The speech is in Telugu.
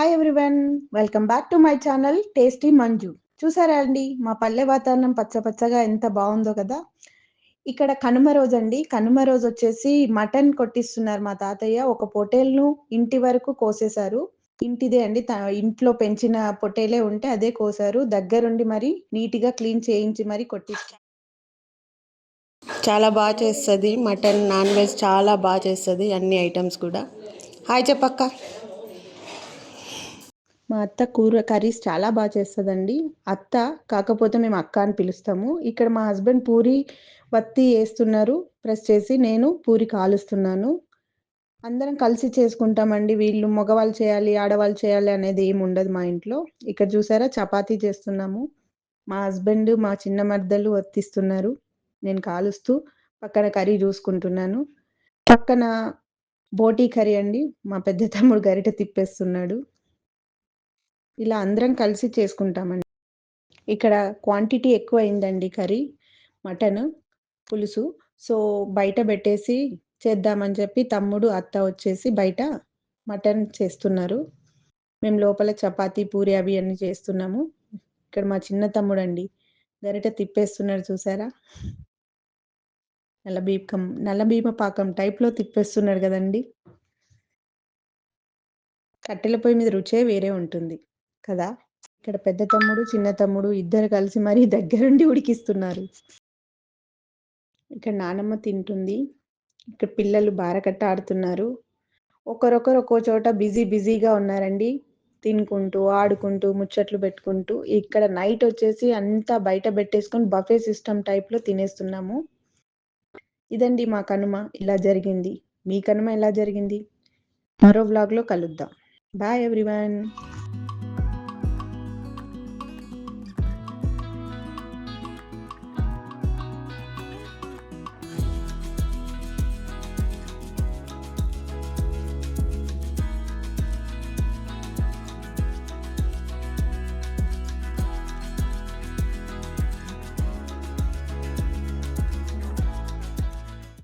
Hi everyone. Welcome back to my channel tasty Manju. చూసారా అండి మా పల్లె వాతావరణం పచ్చగా ఎంత బాగుందో కదా. ఇక్కడ కనుమ రోజు అండి. కనుమ రోజు వచ్చేసి మటన్ కొట్టిస్తున్నారు మా తాతయ్య. ఒక పొటేల్ను ఇంటి వరకు కోసేశారు. ఇంటిదే అండి, ఇంట్లో పెంచిన పొటేలే ఉంటే అదే కోసారు. దగ్గరుండి మరి నీట్గా క్లీన్ చేయించి మరి కొట్టిస్తారు. చాలా బాగా చేస్తుంది మటన్, నాన్ వెజ్ చాలా బాగా చేస్తుంది, అన్ని ఐటమ్స్ కూడా. హాయ్ చెప్పక్క. మా అత్త కర్రీస్ చాలా బాగా చేస్తుందండి. అత్త కాకపోతే మేము అక్క అని పిలుస్తాము. ఇక్కడ మా హస్బెండ్ పూరి వత్తి వేస్తున్నారు ప్రెస్ చేసి, నేను పూరి కాలుస్తున్నాను. అందరం కలిసి చేసుకుంటామండి. వీళ్ళు మగవాళ్ళు చేయాలి, ఆడవాళ్ళు చేయాలి అనేది ఏమి ఉండదు మా ఇంట్లో. ఇక్కడ చూసారా చపాతీ చేస్తున్నాము. మా హస్బెండ్, మా చిన్న మర్దలు వత్తిస్తున్నారు, నేను కాలుస్తూ పక్కన కర్రీ చూసుకుంటున్నాను. పక్కన బోటీ కర్రీ అండి, మా పెద్ద తమ్ముడు గరిట తిప్పేస్తున్నాడు. ఇలా అందరం కలిసి చేసుకుంటామండి. ఇక్కడ క్వాంటిటీ ఎక్కువ అయిందండి కర్రీ, మటన్ పులుసు. సో బయట పెట్టేసి చేద్దామని చెప్పి తమ్ముడు, అత్త వచ్చేసి బయట మటన్ చేస్తున్నారు. మేము లోపల చపాతీ, పూరి అవి అన్నీ చేస్తున్నాము. ఇక్కడ మా చిన్న తమ్ముడు అండి గరిట తిప్పేస్తున్నాడు చూసారా. నల్ల భీమ పాకం టైప్లో తిప్పేస్తున్నాడు కదండి. కట్టెల పొయ్యి మీద రుచే వేరే ఉంటుంది కదా. ఇక్కడ పెద్ద తమ్ముడు, చిన్న తమ్ముడు ఇద్దరు కలిసి మరీ దగ్గరుండి ఉడికిస్తున్నారు. ఇక్కడ నానమ్మ తింటుంది. ఇక్కడ పిల్లలు బారకట్ట ఆడుతున్నారు. ఒకరొకరు ఒక్కో చోట బిజీగా ఉన్నారండి, తినుకుంటూ ఆడుకుంటూ ముచ్చట్లు పెట్టుకుంటూ. ఇక్కడ నైట్ వచ్చేసి అంతా బయట పెట్టేసుకొని బఫే సిస్టమ్ టైప్లో తినేస్తున్నాము. ఇదండి మా కనుమ, ఇలా జరిగింది. మీ కనుమ ఎలా జరిగింది? మరో వ్లాగ్లో కలుద్దాం. Bye everyone.